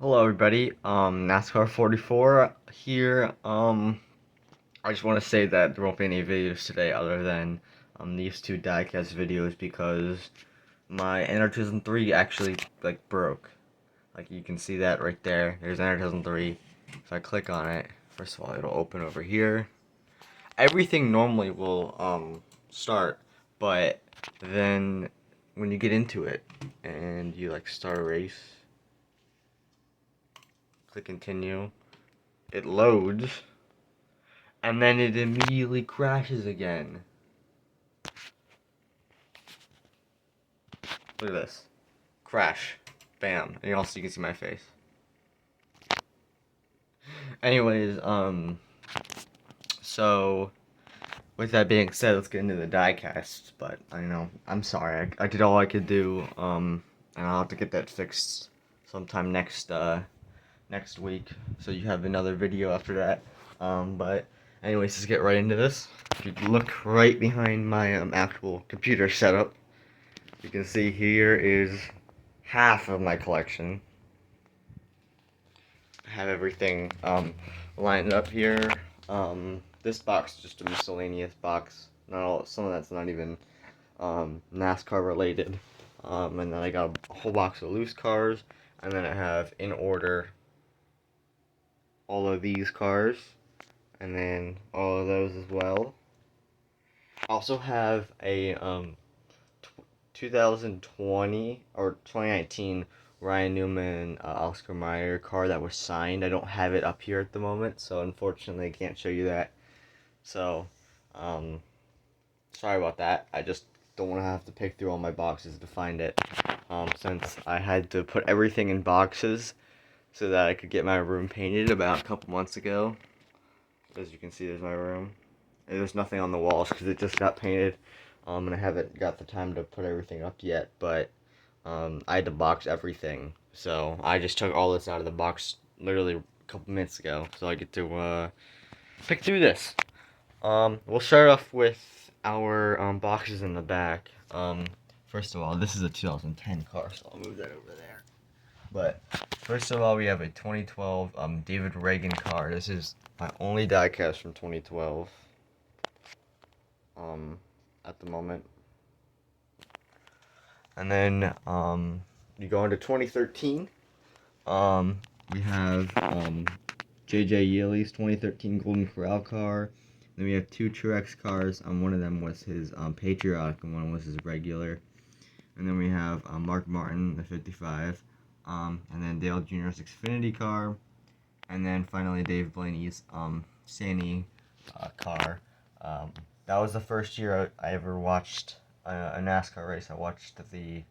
Hello everybody, Nascar 44 here. I just want to say that there won't be any videos today other than these two diecast videos because my Enter 2003 actually broke. Like you can see that right there. There's Enter 2003. If I click on it, first of all, it'll open over here. Everything normally will start, but then when you get into it and you start a race, click continue, it loads, and then it immediately crashes again. Look at this. Crash. Bam. And also you can see my face. Anyways, so with that being said, let's get into the diecast. But I know, I'm sorry. I did all I could do, and I'll have to get that fixed sometime next week. So you have another video after that. But anyways, let's get right into this. If you look right behind my actual computer setup, you can see here is half of my collection. I have everything lined up here. This box is just a miscellaneous box. Not all, some of that's not even NASCAR related. And then I got a whole box of loose cars, and then I have in order all of these cars, and then all of those as well. I also have a 2020 or 2019 Ryan Newman Oscar Mayer car that was signed. I don't have it up here at the moment, so unfortunately I can't show you that. So, sorry about that. I just don't want to have to pick through all my boxes to find it, since I had to put everything in boxes so that I could get my room painted about a couple months ago. As you can see, there's my room. And there's nothing on the walls because it just got painted. And I haven't got the time to put everything up yet, but I had to box everything. So I just took all this out of the box literally a couple minutes ago, so I get to pick through this. We'll start off with our boxes in the back. First of all, this is a 2010 car, so I'll move that over there. But first of all, we have a 2012 David Reagan car. This is my only diecast from 2012. At the moment. And then you go into 2013. We have J.J. Yealy's 2013 Golden Corral car. Then we have two Truex cars. One of them was his Patriotic, and one was his regular. And then we have Mark Martin, the 55. And then Dale Jr.'s Xfinity car. And then finally Dave Blaney's Sandy car. That was the first year I ever watched a NASCAR race. I watched the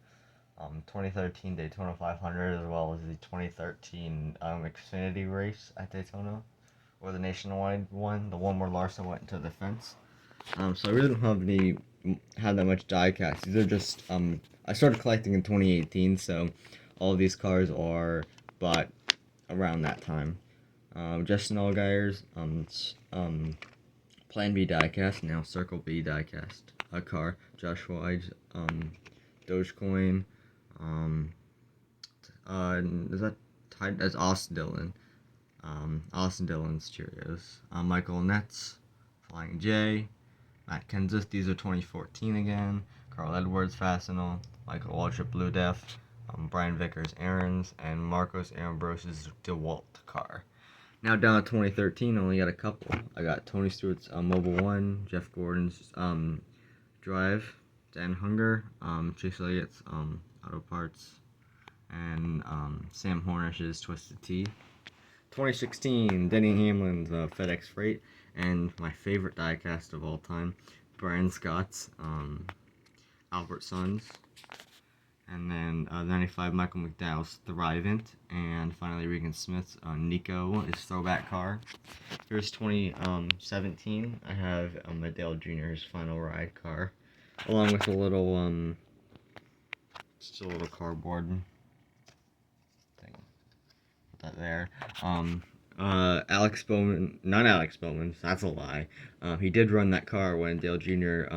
2013 Daytona 500 as well as the 2013 Xfinity race at Daytona, or the nationwide one, the one where Larson went into the fence. So I really don't have that much diecast. These are just I started collecting in 2018, so all of these cars are bought around that time. Justin Allgaier's Plan B diecast, now Circle B diecast. A car, Josh Wide's Dogecoin. Is that tied? That's Austin Dillon. Austin Dillon's Cheerios. Michael Nets, Flying J. Matt Kenseth, these are 2014 again. Carl Edwards Fastenal. Michael Waltrip Blue Def. Brian Vickers Aaron's, and Marcos Ambrosius DeWalt car. Now down to 2013, I only got a couple. I got Tony Stewart's Mobile One, Jeff Gordon's Drive, Dan Hunger, Chase Elliott's Auto Parts, and Sam Hornish's Twisted Tea. 2016, Denny Hamlin's FedEx Freight, and my favorite diecast of all time, Brian Scott's Albert Sons. And then 95 Michael McDowell's Thrivent, and finally Regan Smith's Nico, his throwback car. Here's 2017. I have a Dale Jr.'s Final Ride car, along with a little just a little cardboard thing. Put that there. Alex Bowman, not Alex Bowman. That's a lie. He did run that car when Dale Jr.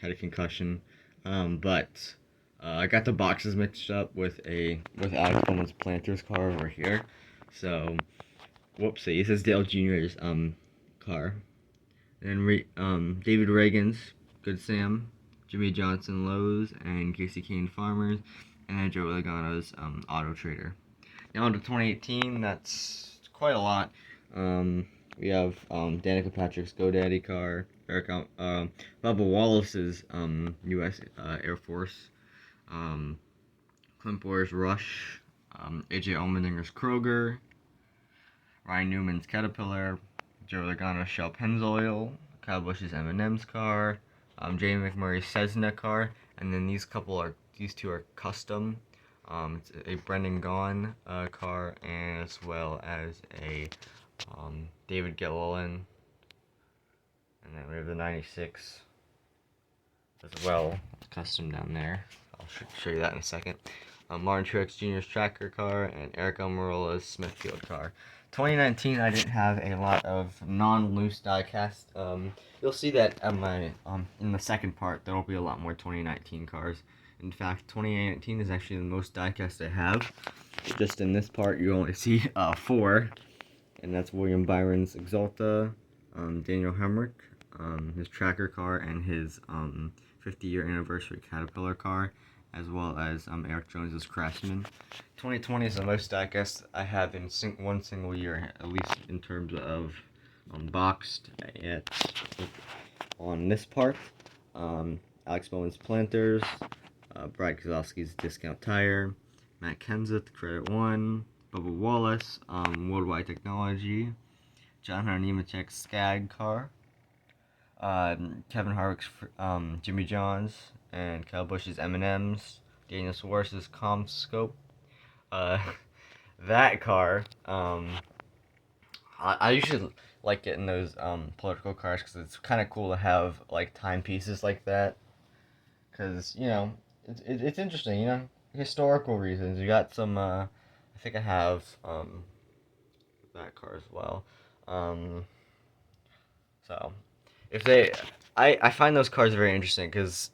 Had a concussion, but I got the boxes mixed up with Alex Bowman's Planters car over here. So, whoopsie. This is Dale Jr.'s car. And David Reagan's Good Sam, Jimmy Johnson Lowe's, and Casey Kane Farmers, and then Joe Logano's Auto Trader. Now on to 2018, that's quite a lot. We have Danica Patrick's GoDaddy car, Bubba Wallace's U.S. Air Force, Clint Boyer's Rush, AJ Allmendinger's Kroger, Ryan Newman's Caterpillar, Joe Logano's Shell Pennzoil, Kyle Busch's M&M's car, Jamie McMurray's Cessna car, and then these two are custom. It's a Brendan Gaughan car, and as well as a David Gilliland, and then we have the 96 as well. It's custom down there. I'll show you that in a second. Martin Truex Jr.'s Tracker car, and Eric Almirola's Smithfield car. 2019, I didn't have a lot of non-loose diecast. You'll see that at my in the second part, there will be a lot more 2019 cars. In fact, 2019 is actually the most diecast I have. Just in this part, you only see 4, and that's William Byron's Exalta, Daniel Hemrick, his Tracker car, and his 50-year anniversary Caterpillar car, as well as Eric Jones's Craftsman. 2020 is the most diecast I have in one single year, at least in terms of boxed. On this part, Alex Bowman's Planters, Brad Keselowski's Discount Tire, Matt Kenseth Credit One, Bubba Wallace Worldwide Technology, John Hunter Nemechek's Skag car, Kevin Harvick's Jimmy John's, and Kyle Busch's M&M's, Daniel Suarez's CommScope. That car, I usually like getting those political cars because it's kind of cool to have like timepieces like that. Because, you know, it's interesting, you know, historical reasons. You got some, I think I have that car as well. So, I find those cars very interesting because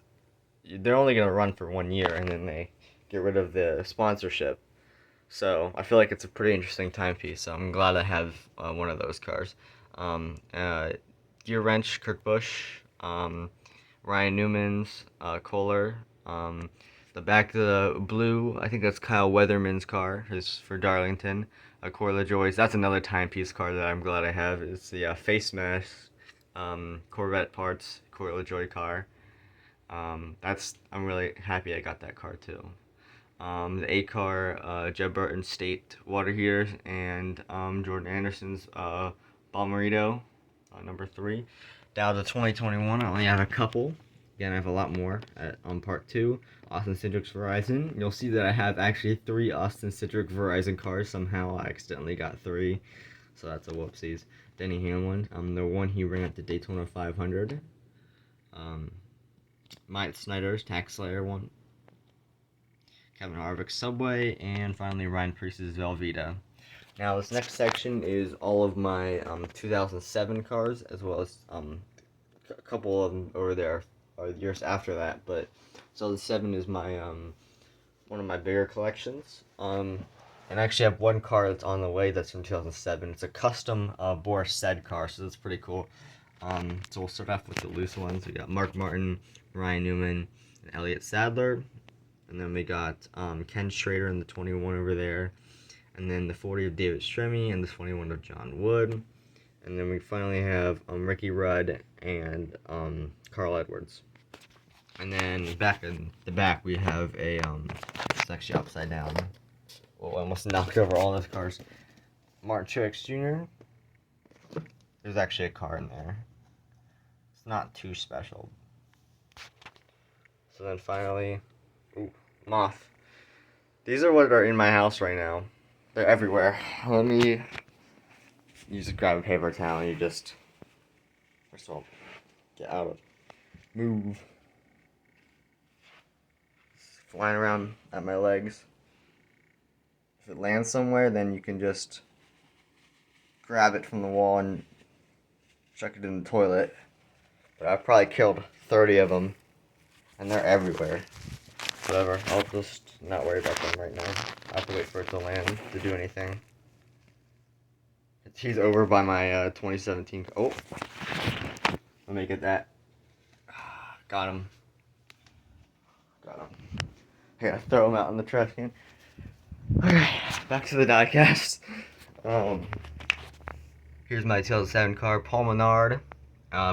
they're only going to run for 1 year and then they get rid of the sponsorship. So I feel like it's a pretty interesting timepiece. So I'm glad I have one of those cars. Deer Wrench, Kurt Busch, Ryan Newman's Kohler. The back of the blue, I think that's Kyle Weatherman's car. Is for Darlington. Corey LaJoie's. That's another timepiece car that I'm glad I have. It's the Face Mask Corvette parts Corey LaJoie car. I'm really happy I got that car too. The 8 car, Jeb Burton State water heaters, and Jordan Anderson's Balmerito, number 3. Down to 2021, I only have a couple. Again, I have a lot more on part 2. Austin Cindric's Verizon. You'll see that I have actually 3 Austin Cindric Verizon cars. Somehow I accidentally got 3, so that's a whoopsies. Denny Hamlin, the one he ran at the Daytona 500. Mike Snyder's Tax Slayer one. Kevin Harvick's Subway, and finally Ryan Preece's Velveeta. Now this next section is all of my 2007 cars, as well as a couple of them over there are years after that. But so the 7 is my one of my bigger collections. And I actually have one car that's on the way that's from 2007. It's a custom Boris Said car, so that's pretty cool. So we'll start off with the loose ones. We got Mark Martin, Ryan Newman, and Elliott Sadler. And then we got Ken Schrader in the 21 over there. And then the 40 of David Stremme and the 21 of John Wood. And then we finally have Ricky Rudd and Carl Edwards. And then back in the back we have a, it's actually upside down. Oh, I almost knocked over all those cars. Martin Truex Jr. There's actually a car in there. It's not too special. So then finally, moth. These are what are in my house right now. They're everywhere. You just grab a paper towel and you just, first of all, get out of, move. It's flying around at my legs. If it lands somewhere, then you can just grab it from the wall and chuck it in the toilet. But I've probably killed 30 of them, and they're everywhere. whatever. I'll just not worry about them right now. I have to wait for it to land to do anything. He's over by my 2017. Oh, let me get that. Got him. Got him. I gotta throw him out in the trash can. Okay, back to the diecast. Here's my 2007 car, Paul Menard.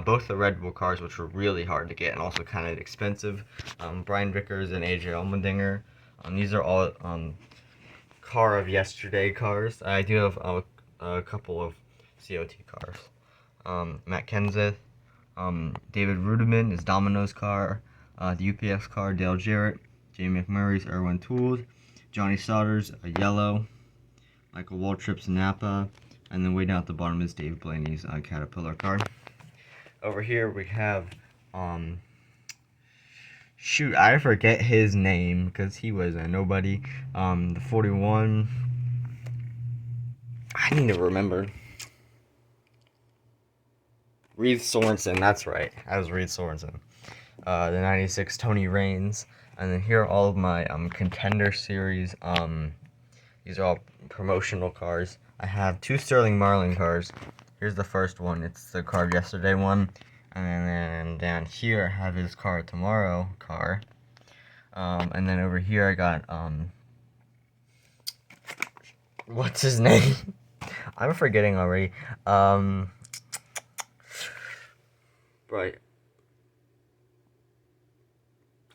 Both the Red Bull cars, which were really hard to get and also kind of expensive. Brian Vickers and AJ Allmendinger. These are all car of yesterday cars. I do have a couple of COT cars. Matt Kenseth. David Rudiman is Domino's car. The UPS car, Dale Jarrett. Jamie McMurray's Irwin Tools. Johnny Sauter's a yellow. Michael Waltrip's Napa. And then way down at the bottom is Dave Blaney's Caterpillar car. Over here we have, shoot, I forget his name because he was a nobody. The 41, I need to remember. Reed Sorensen, that's right. That was Reed Sorensen. The 96 Tony Raines. And then here are all of my Contender Series. These are all promotional cars. I have 2 Sterling Marlin cars. Here's the first one. It's the car of yesterday one. And then down here I have his car tomorrow car. And then over here I got what's his name? I'm forgetting already. Right.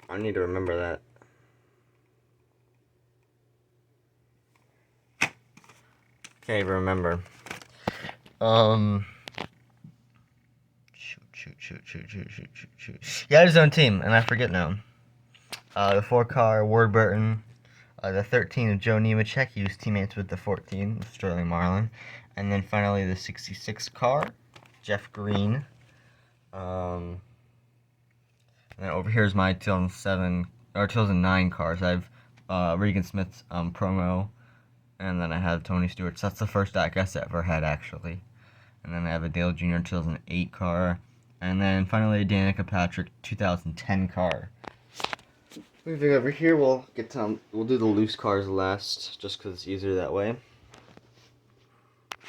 I need to remember that. Can't even remember. Shoot. He had his own team, and I forget now. The 4 car, Ward Burton. The 13 of Joe Nemechek. He was teammates with the 14, Sterling Marlin. And then finally the 66 car, Jeff Green. And then over here is my 2009 cars. I have Regan Smith's promo. And then I have Tony Stewart's. That's the first diecast I ever had, actually. And then I have a Dale Jr. 2008 car. And then finally a Danica Patrick 2010 car. Moving over here, we'll do the loose cars last, just because it's easier that way.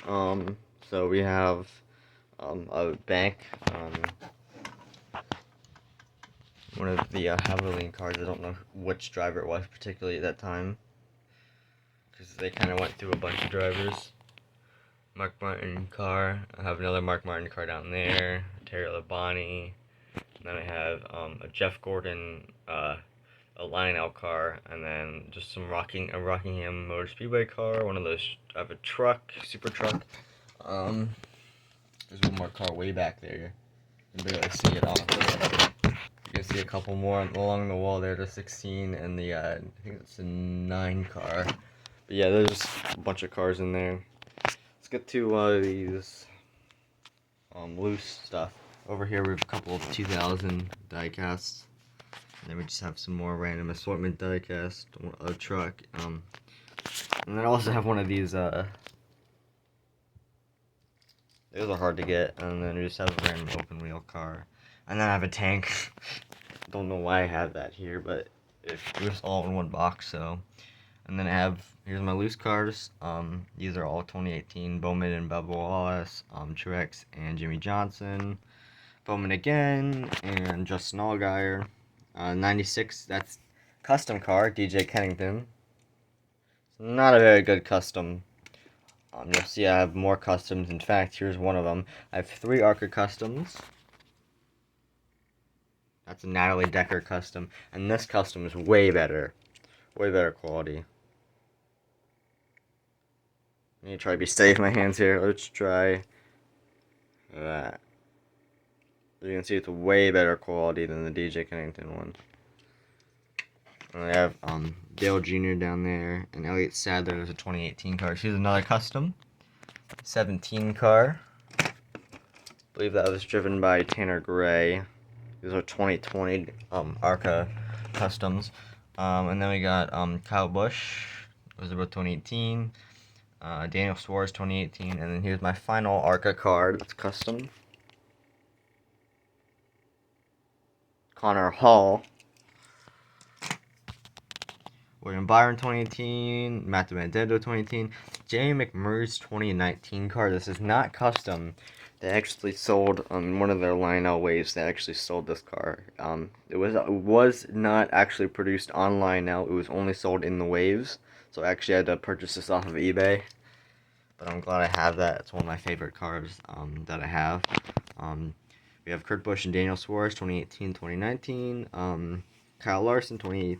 So we have a bank. One of the Haviland cars. I don't know which driver it was particularly at that time, because they kind of went through a bunch of drivers. Mark Martin car. I have another Mark Martin car down there. Terry Labonte. And then I have a Jeff Gordon, a Lionel car, and then just some Rockingham Motor Speedway car. One of those. I have a truck, super truck. There's one more car way back there. You can barely see it all. You can see a couple more along the wall there. The 16 and the I think it's a 9 car. But yeah, there's a bunch of cars in there. Let's get to these loose stuff. Over here we have a couple of 2000 diecasts. And then we just have some more random assortment diecast, a truck. And then I also have one of these. Those are hard to get. And then we just have a random open wheel car. And then I have a tank. Don't know why I have that here, but it was all in one box. So, and then I have, here's my loose cars. These are all 2018 Bowman and Bubba Wallace, Truex and Jimmy Johnson, Bowman again, and Justin Allgaier. 96, that's custom car, DJ Kennington. Not a very good custom. You'll see I have more customs. In fact, here's one of them. I have 3 ARCA customs. That's a Natalie Decker custom. And this custom is way better. Way better quality. I need to try to be steady with my hands here. Let's try that. You can see it's way better quality than the DJ Kennington one. And I have Dale Jr. down there, and Elliott Sadler is a 2018 car. Here's another custom 17 car. I believe that was driven by Tanner Gray. These are 2020 ARCA customs. And then we got Kyle Busch. Those are both 2018. Daniel Suarez 2018. And then here's my final ARCA card. That's custom. Connor Hall. William Byron 2018, Matt DiBenedetto 2018, Jamie McMurray's 2019 card. This is not custom. They actually sold on one of their line-out waves. They actually sold this card. It was not actually produced online. Now it was only sold in the waves. So I actually had to purchase this off of eBay. But I'm glad I have that. It's one of my favorite cards that I have. We have Kurt Busch and Daniel Suarez 2018, 2019. Kyle Larson 2018.